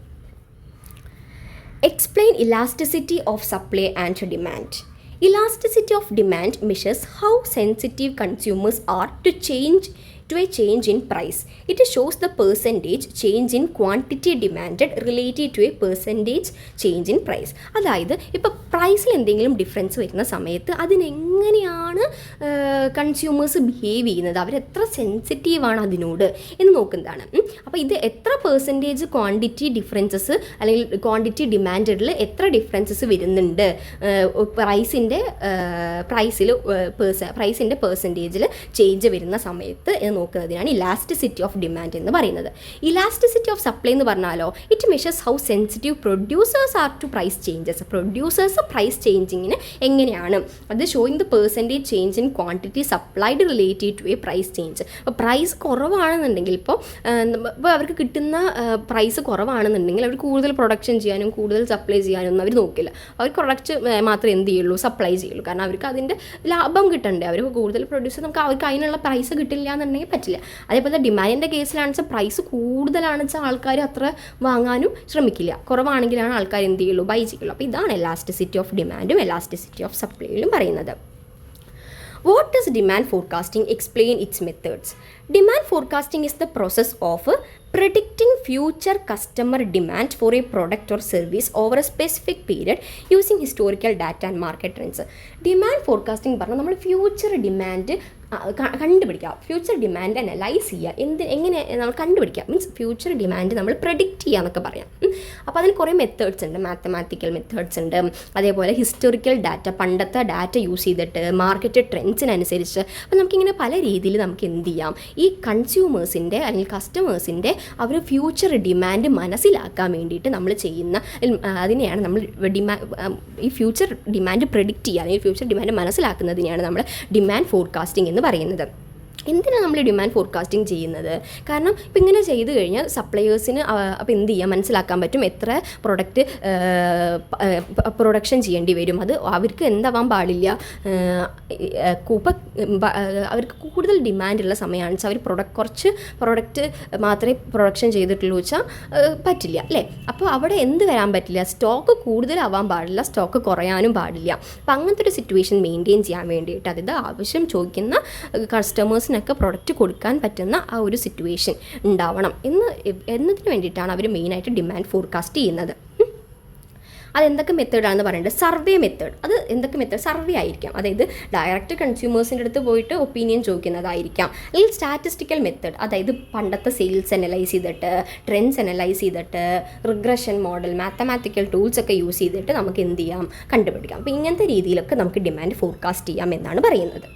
Explain elasticity of supply and demand. Elasticity of demand measures how sensitive consumers are to a change in price. It shows the percentage change in quantity demanded related to a percentage change in price. അതായത് ഇപ്പോൾ പ്രൈസിൽ എന്തെങ്കിലും ഡിഫറൻസ് വരുന്ന സമയത്ത് അതിനെങ്ങനെയാണ് കൺസ്യൂമേഴ്സ് ബിഹേവ് ചെയ്യുന്നത്, അവരെത്ര സെൻസിറ്റീവാണ് അതിനോട് എന്ന് നോക്കുന്നതാണ്. അപ്പോൾ ഇത് എത്ര പെർസെൻറ്റേജ് ക്വാണ്ടിറ്റി ഡിഫറൻസസ് അല്ലെങ്കിൽ ക്വാണ്ടിറ്റി ഡിമാൻഡിൽ എത്ര ഡിഫറൻസസ് വരുന്നുണ്ട് പ്രൈസിൻ്റെ പെർസെൻറ്റേജിൽ ചേഞ്ച് വരുന്ന സമയത്ത് നോക്കുന്നതിനാണ് ഇലാസ്റ്റിസിറ്റി ഓഫ് ഡിമാൻഡ് എന്ന് പറയുന്നത്. ഇലാസ്റ്റിസിറ്റി ഓഫ് സപ്ലൈ എന്ന് പറഞ്ഞാലോ, it measures how sensitive producers are to price changes. Producers price ചേഞ്ചിങ്ങിന് എങ്ങനെയാണ് അത് showing the percentage change in quantity supplied related to a price change. അപ്പോൾ പ്രൈസ് കുറവാണെന്നുണ്ടെങ്കിൽ, ഇപ്പോൾ അവർക്ക് കിട്ടുന്ന പ്രൈസ് കുറവാണെന്നുണ്ടെങ്കിൽ അവർ കൂടുതൽ പ്രൊഡക്ഷൻ ചെയ്യാനും കൂടുതൽ സപ്ലൈ ചെയ്യാനൊന്നും അവർ നോക്കില്ല. അവർ പ്രൊഡക്റ്റ് മാത്രമേ എന്ത് ചെയ്യുള്ളൂ? സപ്ലൈ ചെയ്യുള്ളൂ. കാരണം അവർക്ക് അതിൻ്റെ ലാഭം കിട്ടണ്ടേ. അവർ കൂടുതൽ പ്രൊഡ്യൂസ് നമുക്ക് അവർക്ക് അതിനുള്ള പ്രൈസ് കിട്ടില്ല എന്നുണ്ടെങ്കിൽ പറ്റില്ല. അതേപോലെ ഡിമാൻഡിൻ്റെ കേസിലാണെന്ന് വെച്ചാൽ പ്രൈസ് കൂടുതലാണെന്ന് വെച്ചാൽ ആൾക്കാർ അത്ര വാങ്ങാനും ശ്രമിക്കില്ല. കുറവാണെങ്കിലാണ് ആൾക്കാർ എന്ത് ചെയ്യുള്ളൂ? ബൈ ചെയ്യുള്ളൂ. അപ്പോൾ ഇതാണ് എലാസ്റ്റിസിറ്റി ഓഫ് ഡിമാൻഡും എലാസ്റ്റിസിറ്റി ഓഫ് സപ്ലൈയിലും പറയുന്നത്. What is demand forecasting? Explain its methods. Demand forecasting is the process of predicting future customer demand for a product or service over a specific period using historical data and market trends. Demand forecasting പറഞ്ഞാൽ നമ്മൾ ഫ്യൂച്ചർ ഡിമാൻഡ് കണ്ടുപിടിക്കുക, ഫ്യൂച്ചർ ഡിമാൻഡ് അനലൈസ് ചെയ്യുക. എങ്ങനെ നമ്മൾ കണ്ടുപിടിക്കുക മീൻസ് ഫ്യൂച്ചർ ഡിമാൻഡ് നമ്മൾ പ്രെഡിക്റ്റ് ചെയ്യുക എന്നൊക്കെ പറയാം. അപ്പോൾ അതിന് കുറേ മെത്തേഡ്സ് ഉണ്ട്. മാത്തമാറ്റിക്കൽ മെത്തേഡ്സ് ഉണ്ട്, അതേപോലെ ഹിസ്റ്റോറിക്കൽ ഡാറ്റ, പണ്ടത്തെ ഡാറ്റ യൂസ് ചെയ്തിട്ട് മാർക്കറ്റ് ട്രെൻഡ്സിനനുസരിച്ച്. അപ്പോൾ നമുക്കിങ്ങനെ പല രീതിയിൽ നമുക്ക് എന്ത് ചെയ്യാം? ഈ കൺസ്യൂമേഴ്സിൻ്റെ അല്ലെങ്കിൽ കസ്റ്റമേഴ്സിൻ്റെ അവർ ഫ്യൂച്ചർ ഡിമാൻഡ് മനസ്സിലാക്കാൻ വേണ്ടിയിട്ട് നമ്മൾ ചെയ്യുന്ന അതിനെയാണ് നമ്മൾ ഈ ഫ്യൂച്ചർ ഡിമാൻഡ് പ്രെഡിക്റ്റ് ചെയ്യുക അല്ലെങ്കിൽ ഫ്യൂച്ചർ ഡിമാൻഡ് മനസ്സിലാക്കുന്നതിനെയാണ് നമ്മൾ ഡിമാൻഡ് ഫോർകാസ്റ്റിംഗ് എന്ന് പറയുന്നത്. എന്തിനാണ് നമ്മൾ ഡിമാൻഡ് ഫോർകാസ്റ്റിംഗ് ചെയ്യുന്നത്? കാരണം ഇപ്പം ഇങ്ങനെ ചെയ്ത് കഴിഞ്ഞാൽ സപ്ലയേഴ്സിന് അപ്പോൾ എന്ത് ചെയ്യാം, മനസ്സിലാക്കാൻ പറ്റും എത്ര പ്രൊഡക്റ്റ് പ്രൊഡക്ഷൻ ചെയ്യേണ്ടി വരും. അത് അവർക്ക് എന്താവാൻ പാടില്ല, അവർക്ക് കൂടുതൽ ഡിമാൻഡുള്ള സമയമാണ് വെച്ചാൽ അവർ കുറച്ച് പ്രൊഡക്റ്റ് മാത്രമേ പ്രൊഡക്ഷൻ ചെയ്തിട്ടുള്ളൂ വെച്ചാൽ പറ്റില്ല അല്ലേ. അപ്പോൾ അവിടെ എന്ത് വരാൻ പറ്റില്ല, സ്റ്റോക്ക് കൂടുതലാവാൻ പാടില്ല, സ്റ്റോക്ക് കുറയാനും പാടില്ല. അപ്പം അങ്ങനത്തെ ഒരു സിറ്റുവേഷൻ മെയിൻറ്റെയിൻ ചെയ്യാൻ വേണ്ടിയിട്ട്, അതായത് ആവശ്യം ചോദിക്കുന്ന കസ്റ്റമേഴ്സിന് ഒക്കെ പ്രൊഡക്റ്റ് കൊടുക്കാൻ പറ്റുന്ന ആ ഒരു സിറ്റുവേഷൻ ഉണ്ടാവണം എന്നതിന് വേണ്ടിയിട്ടാണ് അവർ മെയിനായിട്ട് ഡിമാൻഡ് ഫോർകാസ്റ്റ് ചെയ്യുന്നത്. അതെന്തൊക്കെ മെത്തേഡാണെന്ന് പറയുന്നത്, സർവേ മെത്തേഡ്. അത് എന്തൊക്കെ മെത്തേഡ്? സർവേ ആയിരിക്കാം, അതായത് ഡയറക്റ്റ് കൺസ്യൂമേഴ്സിൻ്റെ അടുത്ത് പോയിട്ട് ഒപ്പീനിയൻ ചോദിക്കുന്നതായിരിക്കാം. അല്ലെങ്കിൽ സ്റ്റാറ്റിസ്റ്റിക്കൽ മെത്തേഡ്, അതായത് പണ്ടത്തെ സെയിൽസ് അനലൈസ് ചെയ്തിട്ട്, ട്രെൻഡ്സ് അനലൈസ് ചെയ്തിട്ട്, റിഗ്രഷൻ മോഡൽ, മാത്തമാറ്റിക്കൽ ടൂൾസ് ഒക്കെ യൂസ് ചെയ്തിട്ട് നമുക്ക് എന്ത് ചെയ്യാം, കണ്ടുപിടിക്കാം. അപ്പോൾ ഇങ്ങനത്തെ രീതിയിലൊക്കെ നമുക്ക് ഡിമാൻഡ് ഫോർകാസ്റ്റ് ചെയ്യാം എന്നാണ് പറയുന്നത്.